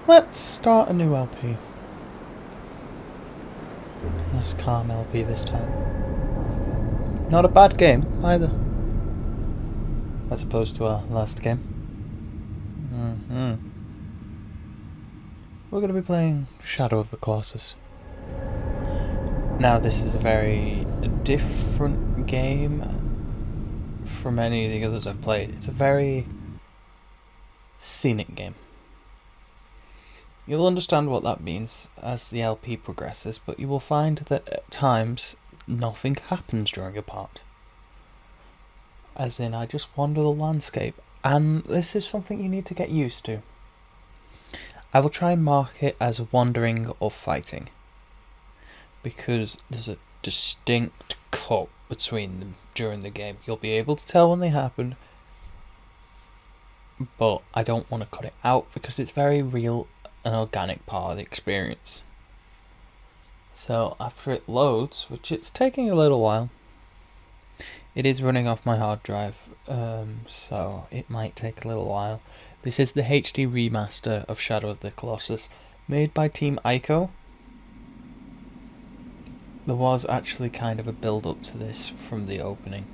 Let's start a new LP. Nice calm LP this time. Not a bad game either, as opposed to our last game. We're going to be playing Shadow of the Colossus. Now this is a very different game from any of the others I've played. It's a very scenic game. You'll understand what that means as the LP progresses, but you will find that at times nothing happens during a part. As in, I just wander the landscape, and this is something you need to get used to. I will try and mark it as wandering or fighting, because there's a distinct cut between them during the game. You'll be able to tell when they happen, but I don't want to cut it out because it's very real, an organic part of the experience. So after it loads, which it's taking a little while, it is running off my hard drive, so it might take a little while. This is the HD remaster of Shadow of the Colossus, made by Team Ico. There was actually kind of a build up to this from the opening.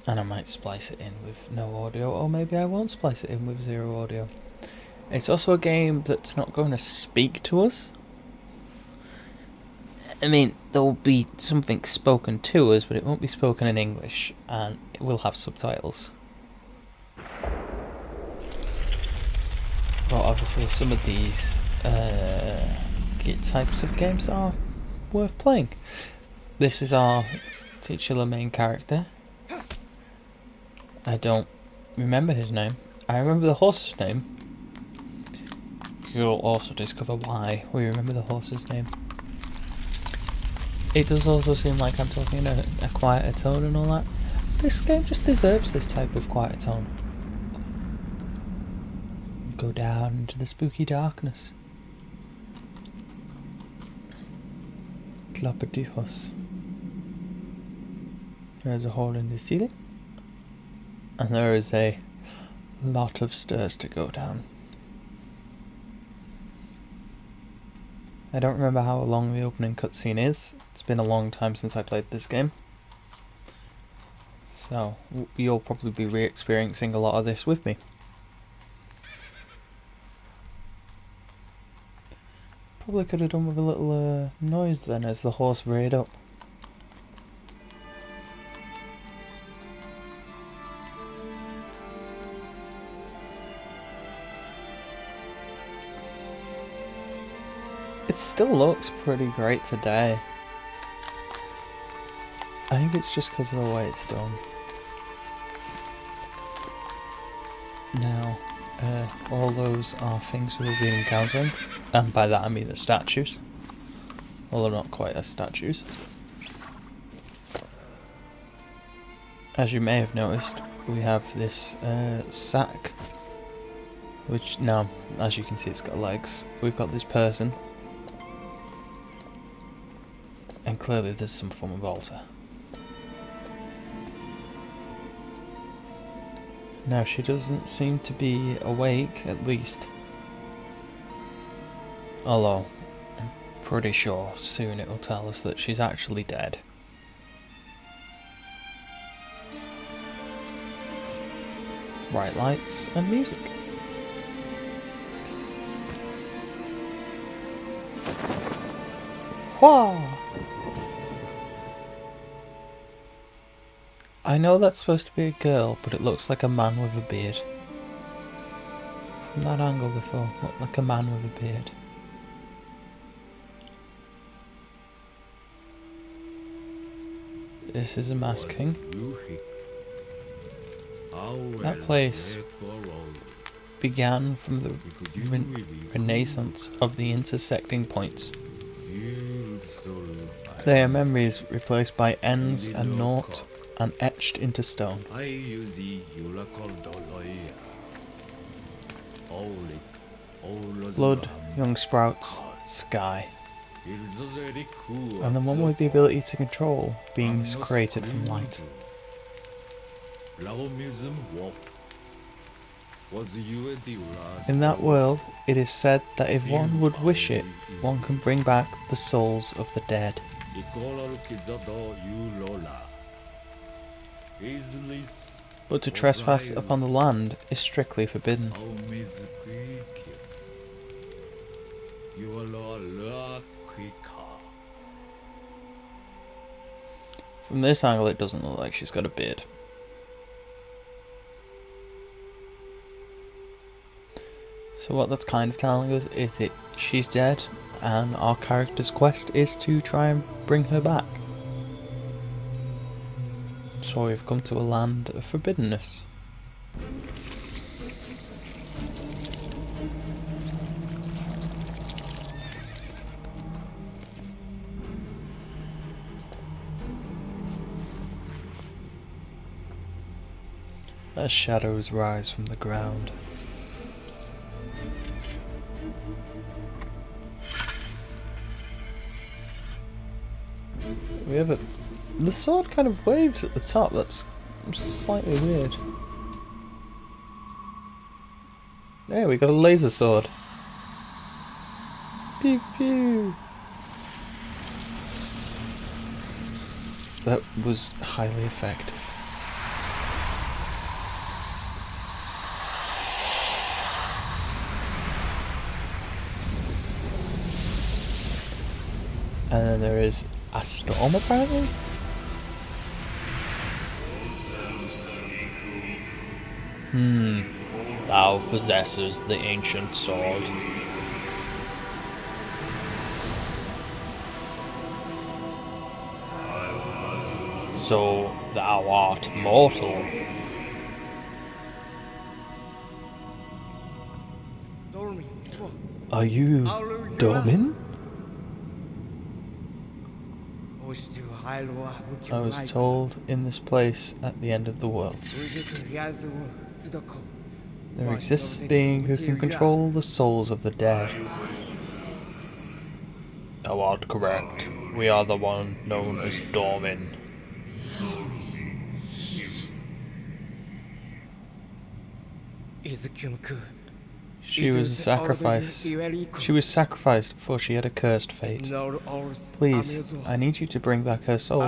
And I might splice it in with no audio, or maybe I won't splice it in with zero audio. It's also a game that's not going to speak to us. I mean, there will be something spoken to us, but it won't be spoken in English, and it will have subtitles. But obviously some of these types of games are worth playing. This is our titular main character. I don't remember his name. I remember the horse's name. You'll also discover why we remember the horse's name. It does also seem like I'm talking in a quieter tone and all that. This game just deserves this type of quieter tone. Go down into the spooky darkness. Clapetijos. There is a hole in the ceiling. And there is a lot of stairs to go down. I don't remember how long the opening cutscene is. It's been a long time since I played this game. So, you'll probably be re-experiencing a lot of this with me. Probably could have done with a little noise then as the horse reared up. It still looks pretty great today. I think it's just because of the way it's done. Now, all those are things we'll be encountering, and by that I mean the statues. Although not quite as statues. As you may have noticed, we have this sack, which now, as you can see, it's got legs. We've got this person, and clearly there's some form of altar. Now she doesn't seem to be awake, at least. Although, I'm pretty sure soon it will tell us that she's actually dead. Bright lights and music. Whoa! I know that's supposed to be a girl, but it looks like a man with a beard. From that angle before, it looked like a man with a beard. This is a masking. That place began from the renaissance of the intersecting points. They are memories replaced by ends and naught and etched into stone. Blood, young sprouts, sky. And the one with the ability to control beings created from light. In that world, it is said that if one would wish it, one can bring back the souls of the dead. But to trespass upon the land is strictly forbidden. From this angle, it doesn't look like she's got a beard. So what that's kind of telling us is that she's dead, and our character's quest is to try and bring her back. So we've come to a land of forbiddenness. As shadows rise from the ground. We have a... The sword kind of waves at the top, that's slightly weird. Yeah, we got a laser sword. Pew pew! That was highly effective. And then there is a storm apparently? Thou possesses the ancient sword. So thou art mortal. Are you Dormin? I was told in this place at the end of the world. There exists a being who can control the souls of the dead. Thou art correct. We are the one known as Dormin. She was a sacrifice. She was sacrificed before she had a cursed fate. Please, I need you to bring back her soul.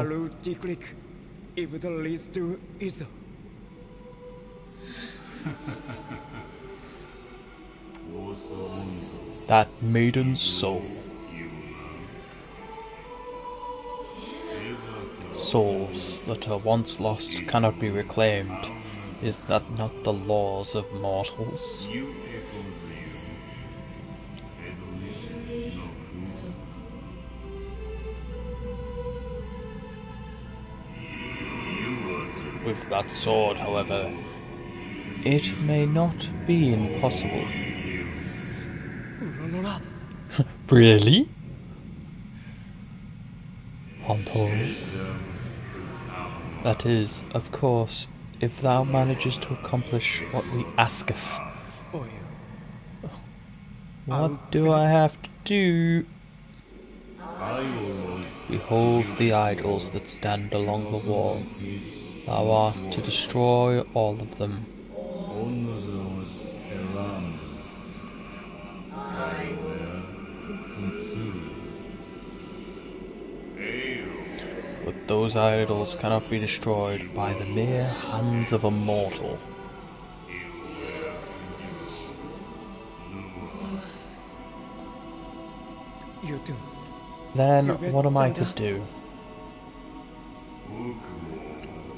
That maiden's soul. Souls that are once lost cannot be reclaimed. Is that not the laws of mortals? With that sword, however, it may not be impossible. Really? Ponto? That is, of course, if thou manages to accomplish what we asketh. What do I have to do? Behold the idols that stand along the wall. Thou art to destroy all of them. But those idols cannot be destroyed by the mere hands of a mortal. Then what am I to do?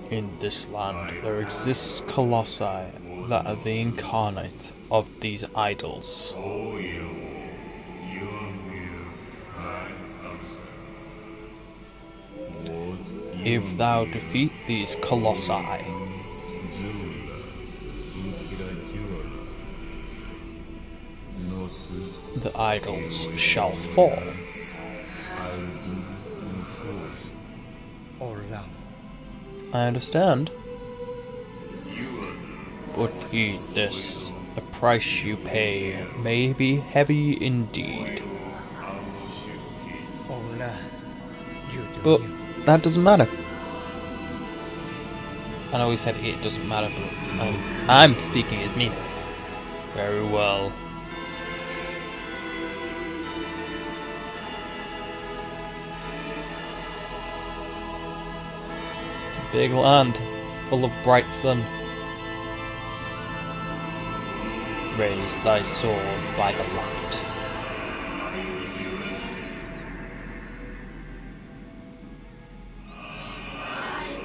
In this land there exists colossi that are the incarnate of these idols. If thou defeat these colossi, the idols shall fall. I understand. But heed this, the price you pay may be heavy indeed. But that doesn't matter. I know we said it doesn't matter, but I'm speaking as me. Very well. It's a big land, full of bright sun. Raise thy sword by the light.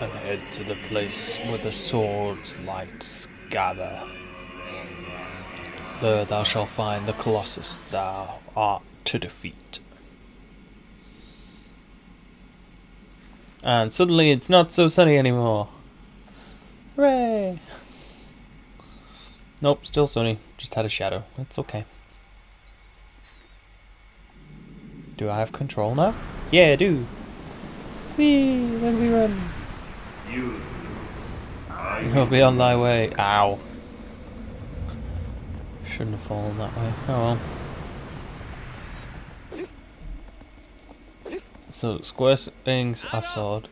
And head to the place where the sword's lights gather. There thou shalt find the colossus thou art to defeat. And suddenly it's not so sunny anymore. Hooray! Nope, still sunny. Just had a shadow. It's okay. Do I have control now? Yeah, I do. Whee! When we run. You'll be on thy way. Ow. Shouldn't have fallen that way. Oh well. So, square things are sword.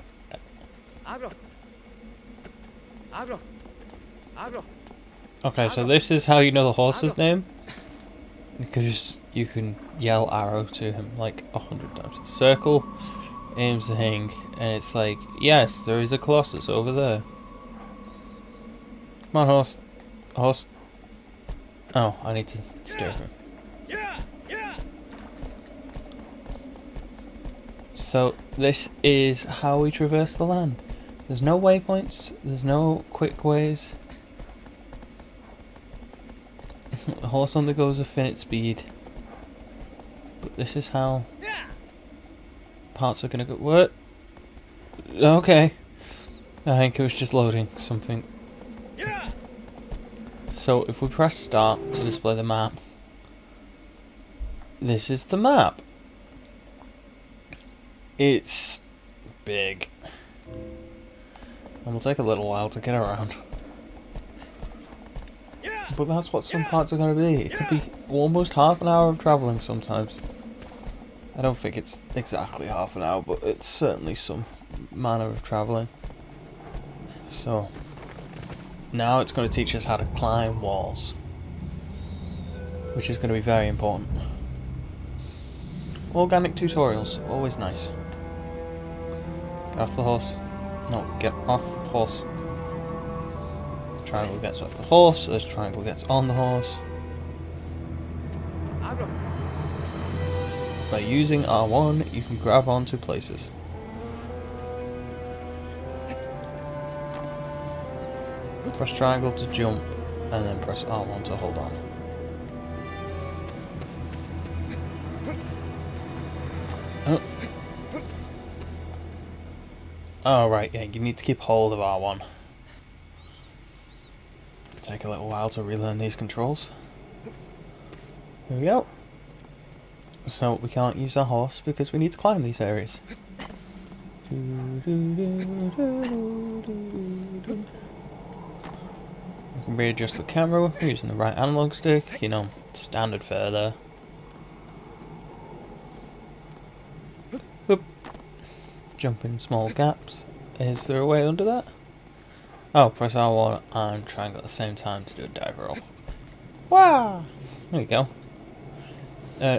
Okay, so this is how you know the horse's name. Because you can yell arrow to him like 100 times. Circle aims the thing, and it's like, yes, there is a colossus over there. Come on, horse. Horse. Oh, I need to steer him. So this is how we traverse the land. There's no waypoints, there's no quick ways. The horse undergoes a finite speed. But this is how parts are gonna go. What? Okay. I think it was just loading something. So if we press start to display the map, this is the map. It's big. And will take a little while to get around. But that's what some parts are going to be. It could be almost half an hour of travelling sometimes. I don't think it's exactly half an hour, but it's certainly some manner of travelling. So, now it's going to teach us how to climb walls. Which is going to be very important. Organic tutorials, always nice. Get off the horse. No, get off horse. Triangle gets off the horse, this triangle gets on the horse. By using R1, you can grab onto places. Press triangle to jump, and then press R1 to hold on. Oh right, yeah, you need to keep hold of R1. Take a little while to relearn these controls. Here we go. So we can't use our horse because we need to climb these areas. We can readjust the camera using the right analog stick, you know, standard fare there. Whoop. Jump in small gaps. Is there a way under that? Oh, press R1 and triangle at the same time to do a dive roll. Wow! There we go.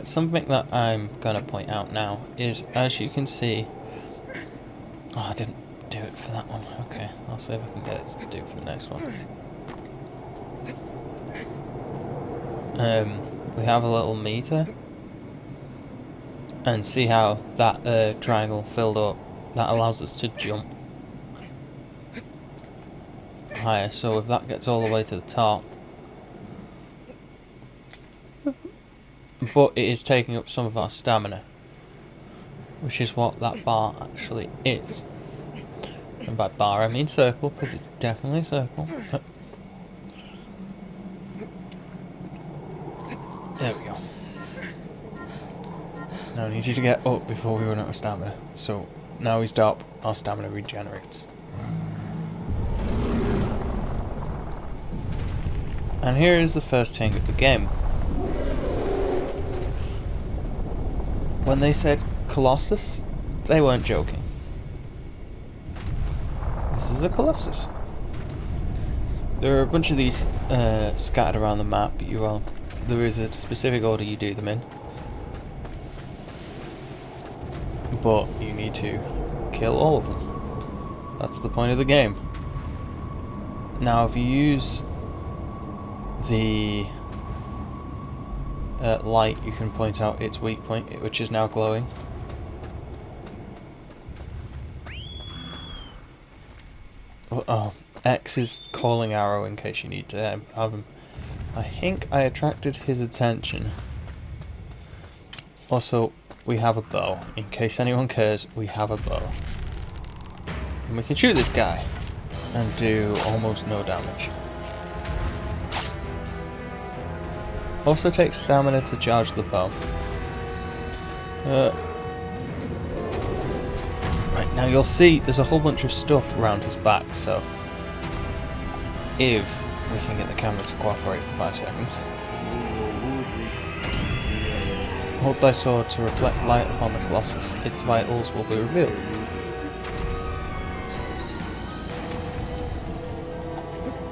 Something that I'm gonna point out now is, as you can see... Oh, I didn't do it for that one. Okay, I'll see if I can get it to do it for the next one. We have a little meter. And see how that triangle filled up? That allows us to jump higher, so if that gets all the way to the top, but it is taking up some of our stamina, which is what that bar actually is. And by bar I mean circle, because it's definitely a circle. There we go. Now I need you to get up before we run out of stamina. So now we stop, our stamina regenerates. And here is the first thing of the game. When they said colossus, they weren't joking. This is a colossus. There are a bunch of these scattered around the map, but there is a specific order you do them in. But you need to kill all of them. That's the point of the game. Now if you use the light, you can point out its weak point, which is now glowing. Oh, X is calling arrow in case you need to have him. I think I attracted his attention. Also, we have a bow. In case anyone cares, we have a bow. And we can shoot this guy and do almost no damage. Also takes stamina to charge the bow. Right, now you'll see there's a whole bunch of stuff around his back, so if we can get the camera to cooperate for 5 seconds. Hold thy sword to reflect light upon the colossus. Its vitals will be revealed.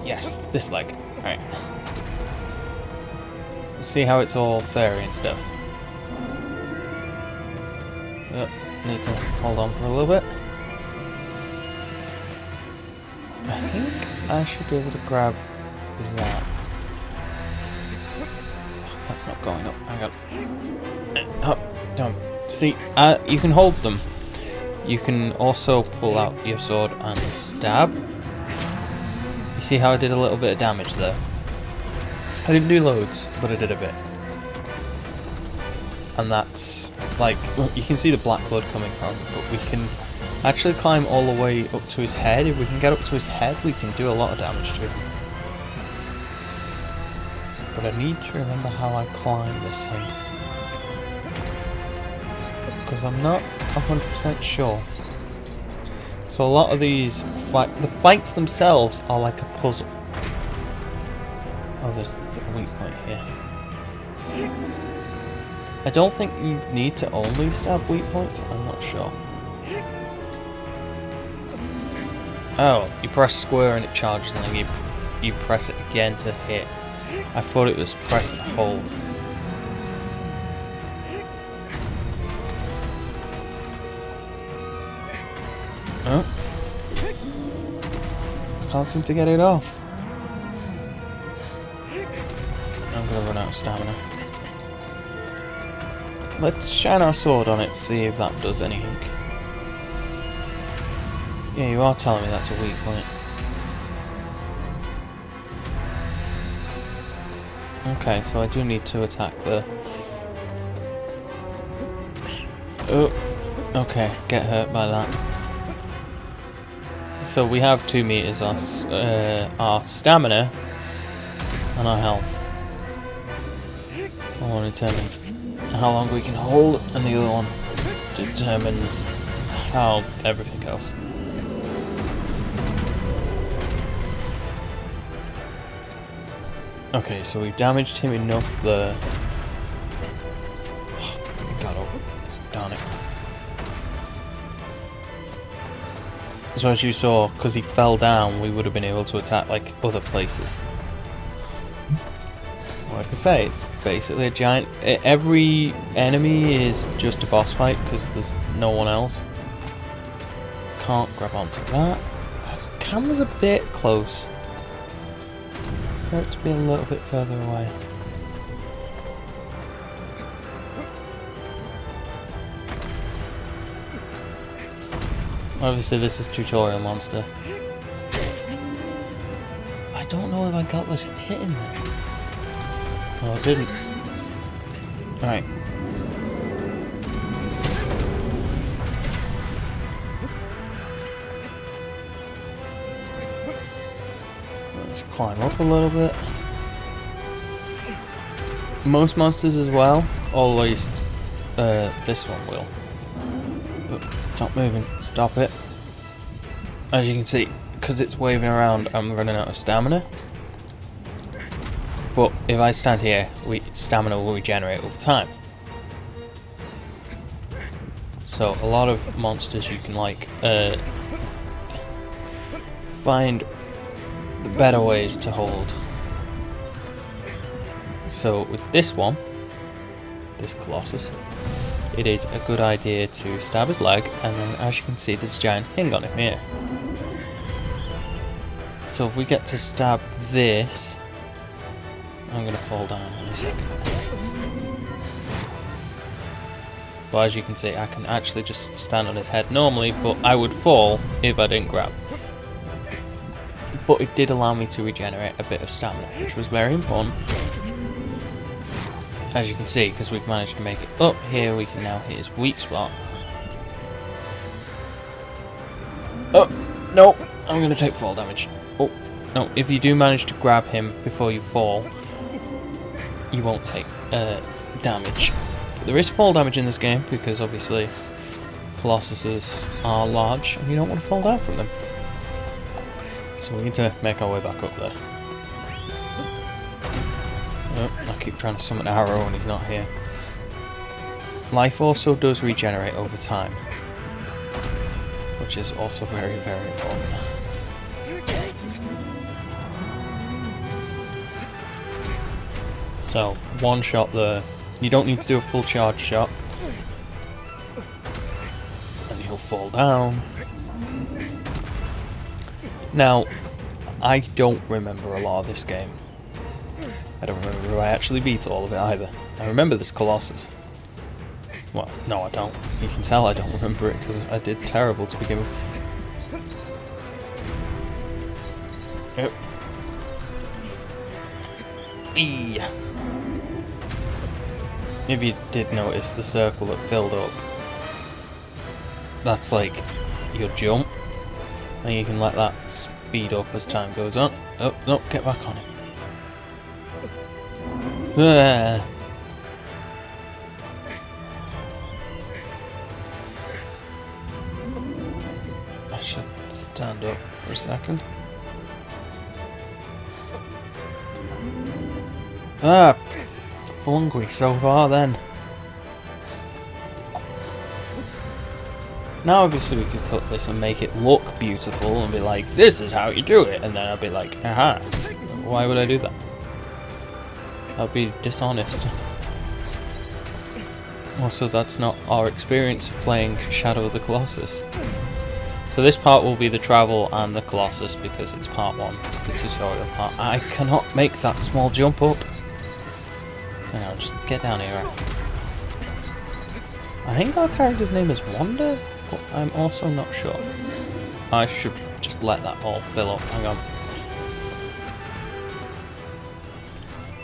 Yes, this leg. Right. See how it's all fairy and stuff. Need to hold on for a little bit. I think I should be able to grab that. That's not going up. I got. Oh, don't. See, you can hold them. You can also pull out your sword and stab. You see how I did a little bit of damage there? I didn't do loads, but I did a bit. And that's like, you can see the black blood coming from, but we can actually climb all the way up to his head. If we can get up to his head, we can do a lot of damage to him. But I need to remember how I climb this thing, because I'm not 100% sure. So a lot of these the fights themselves are like a puzzle. Oh, there's a weak point here. I don't think you need to only stab weak points, I'm not sure. Oh, you press square and it charges, and then you press it again to hit. I thought it was press and hold. Oh. I can't seem to get it off. I'm gonna run out of stamina. Let's shine our sword on it, see if that does anything. Yeah, you are telling me that's a weak point. Okay, so I do need to attack the... Oh, okay, get hurt by that. So we have 2 meters, our stamina and our health. One determines how long we can hold, and the other one determines how everything else. Okay, so we've damaged him enough there. Got up. Darn it. So as you saw, because he fell down, we would have been able to attack like other places. Like I say, it's basically a giant... Every enemy is just a boss fight because there's no one else. Can't grab onto that. The camera's a bit close. For it to be a little bit further away. Obviously this is tutorial monster. I don't know if I got this hit in there. No, I didn't. Right. Let's climb up a little bit. Most monsters as well, or at least this one will. But stop moving, stop it. As you can see, because it's waving around, I'm running out of stamina. But if I stand here, stamina will regenerate over time. So a lot of monsters you can like find the better ways to hold. So with this one, this colossus, it is a good idea to stab his leg, and then as you can see there's a giant hing on him here. So if we get to stab this, I'm going to fall down in a second. But as you can see, I can actually just stand on his head normally, but I would fall if I didn't grab. But it did allow me to regenerate a bit of stamina, which was very important. As you can see, because we've managed to make it up here, we can now hit his weak spot. Oh, no, I'm going to take fall damage. Oh, no, if you do manage to grab him before you fall, you won't take damage. There is fall damage in this game because obviously colossuses are large and you don't want to fall down from them. So we need to make our way back up there. Oh, I keep trying to summon Arrow and he's not here. Life also does regenerate over time, which is also very, very important. So, one shot there. You don't need to do a full charge shot. And he'll fall down. Now, I don't remember a lot of this game. I don't remember if I actually beat all of it either. I remember this Colossus. Well, no I don't. You can tell I don't remember it because I did terrible to begin with. Yep. Eee. If you did notice the circle that filled up, that's like your jump, and you can let that speed up as time goes on. Oh, no, get back on it. Ah. I should stand up for a second. Ah! Flunky so far then. Now obviously we could cut this and make it look beautiful and be like, this is how you do it, and then I'd be like, aha, why would I do that? That'd be dishonest. Also, that's not our experience of playing Shadow of the Colossus. So this part will be the travel and the Colossus because it's part 1, it's the tutorial part. I cannot make that small jump up. Hang on, just get down here. I think our character's name is Wanda, but I'm also not sure. I should just let that all fill up. Hang on.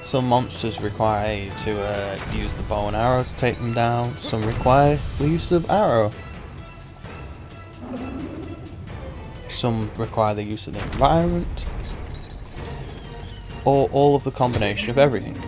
Some monsters require you to use the bow and arrow to take them down. Some require the use of arrow. Some require the use of the environment. Or all of the combination of everything.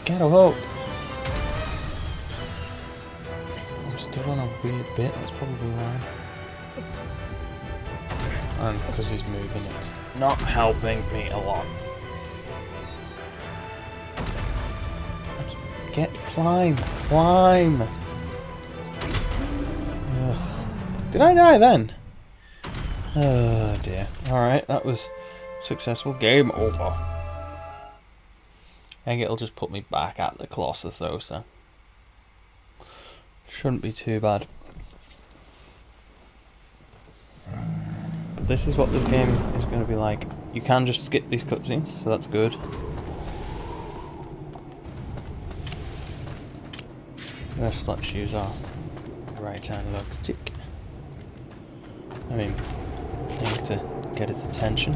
Get a hope. I'm still on a weird bit, that's probably why. And because he's moving, it's not helping me a lot. Climb! Ugh. Did I die then? Oh dear. Alright, that was successful. Game over. I think it'll just put me back at the Colossus though, so shouldn't be too bad. But this is what this game is going to be like. You can just skip these cutscenes, so that's good. First, let's use our right hand lock stick. I mean, thing to get his attention.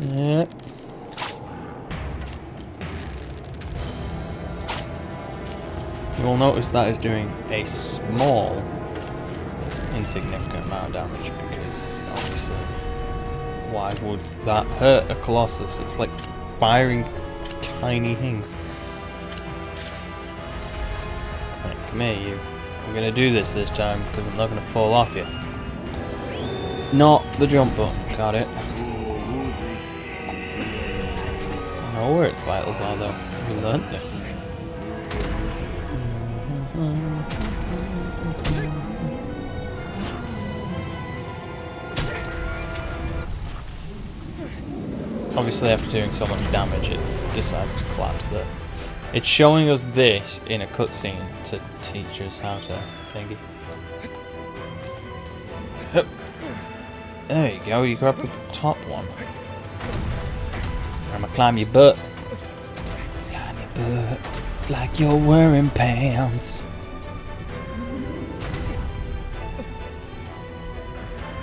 Yep. You will notice that is doing a small, insignificant amount of damage because obviously, why would that hurt a Colossus? It's like firing tiny things. come here, you. We're gonna do this time because I'm not gonna fall off you. Not the jump button. Got it. I know where its vitals are though. We learnt this. Obviously after doing so much damage it decides to collapse there. It's showing us this in a cutscene to teach us how to thingy. Hup. There you go, you grab the top one. I'm gonna climb your butt. Climb your butt. It's like you're wearing pants.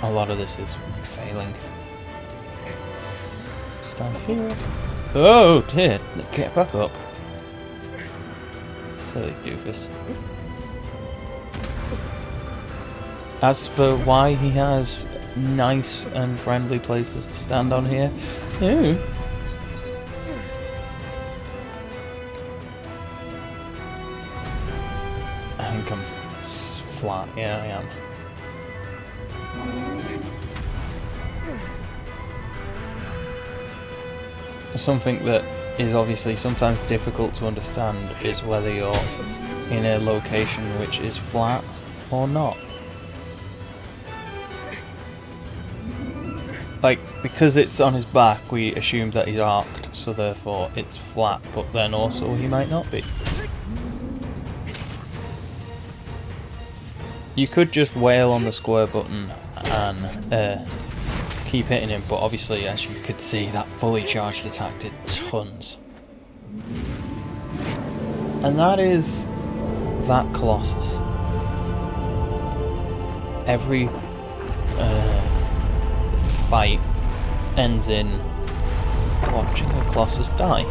A lot of this is failing. Stand here. Oh dear, get back up. Silly doofus. As for why he has nice and friendly places to stand on here, ooh. I think I'm flat, yeah I am. Something that is obviously sometimes difficult to understand is whether you're in a location which is flat or not. Like, because it's on his back, we assume that he's arced, so therefore it's flat, but then also he might not be. You could just wail on the square button and keep hitting him, but obviously, as you could see, that fully charged attack did tons. And that is that Colossus. Every fight ends in watching a Colossus die.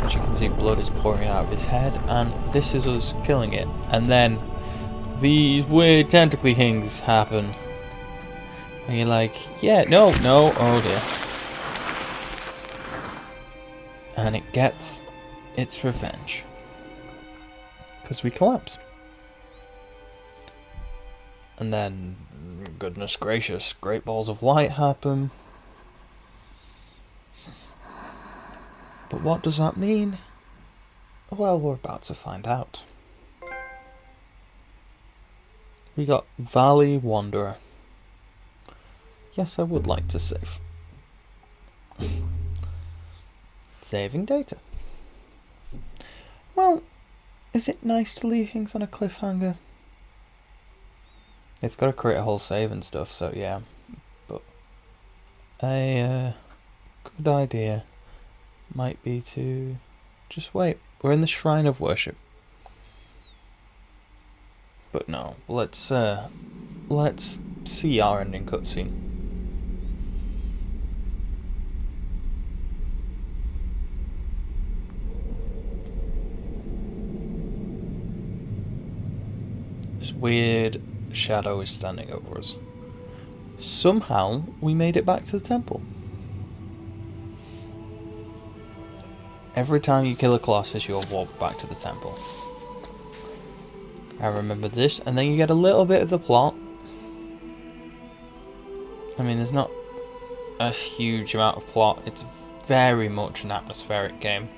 As you can see, blood is pouring out of his head, and this is us killing it. And then these weird tentacly things happen. And you're like, yeah, no, oh dear. And it gets its revenge. Because we collapse. And then, goodness gracious, great balls of light happen. But what does that mean? Well, we're about to find out. We got Valley Wanderer. Yes, I would like to save. Saving data. Well, is it nice to leave things on a cliffhanger? It's got a critical save and stuff, so yeah. But a good idea might be to just wait. We're in the Shrine of Worship. But no, let's see our ending cutscene. This weird shadow is standing over us. Somehow we made it back to the temple. Every time you kill a Colossus, you'll walk back to the temple. I remember this, and then you get a little bit of the plot. I mean, there's not a huge amount of plot. It's very much an atmospheric game.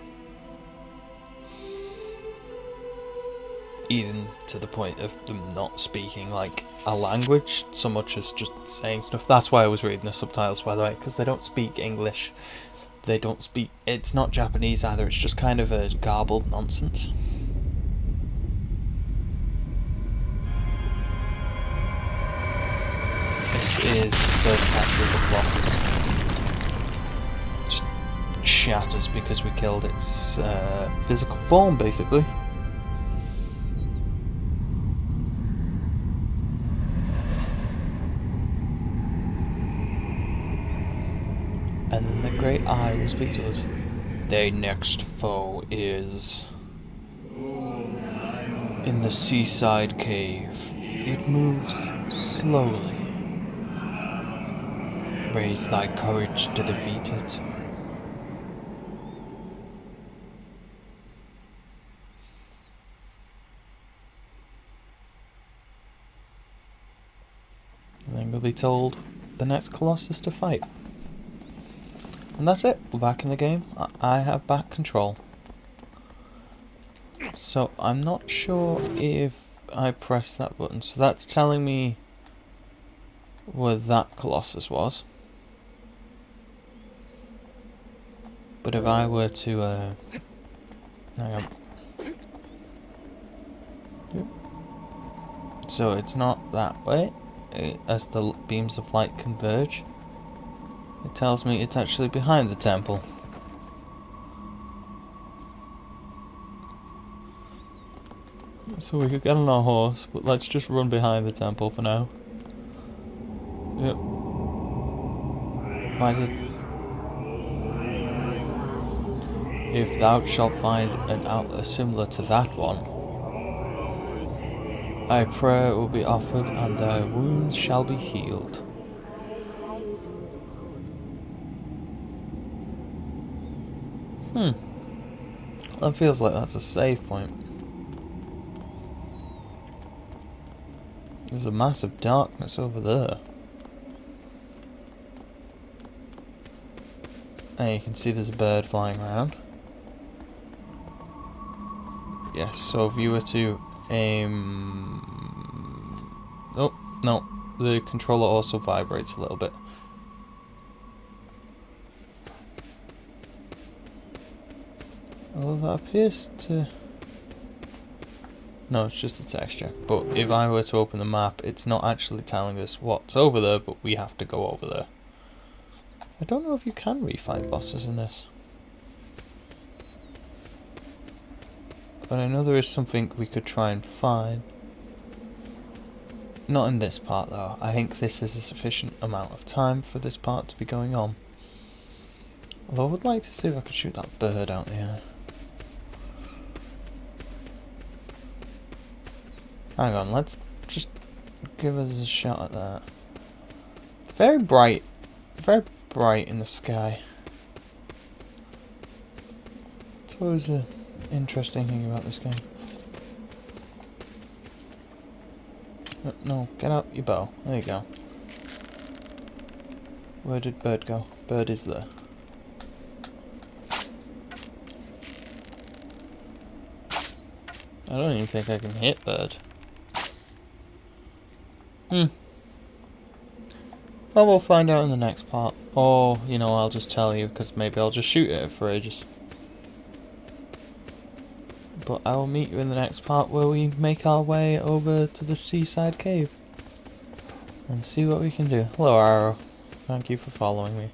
Even to the point of them not speaking like a language so much as just saying stuff. That's why I was reading the subtitles, by the way, because they don't speak English. They don't speak... It's not Japanese either, it's just kind of a garbled nonsense. This is the first statue of the Colossus. Just shatters because we killed its physical form, basically. And then the great eye will speak to us. Their next foe is... in the seaside cave. It moves slowly. Raise thy courage to defeat it. we'll be told the next colossus to fight. And that's it, we're back in the game. I have back control. So I'm not sure if I press that button. So that's telling me where that colossus was. But if I were to hang on. So it's not that way. As the beams of light converge, it tells me it's actually behind the temple. So we could get on our horse, but let's just run behind the temple for now. Yep. Why did... If thou shalt find an outlet similar to that one, thy prayer will be offered and thy wounds shall be healed. That feels like that's a save point. There's a massive darkness over there. And you can see there's a bird flying around. Yes, so if you were to aim... Oh, no. The controller also vibrates a little bit. Although that appears to... No, it's just the texture. But if I were to open the map, it's not actually telling us what's over there, but we have to go over there. I don't know if you can refight bosses in this. But I know there is something we could try and find. Not in this part though. I think this is a sufficient amount of time for this part to be going on. Although I would like to see if I could shoot that bird out there. Hang on, let's just give us a shot at that. It's very bright in the sky. It's always an interesting thing about this game. No, get out your bow. There you go. Where did bird go? Bird is there. I don't even think I can hit bird. Well, we'll find out in the next part. Or, you know, I'll just tell you, because maybe I'll just shoot at it for ages. But I will meet you in the next part where we make our way over to the seaside cave. And see what we can do. Hello, Arrow. Thank you for following me.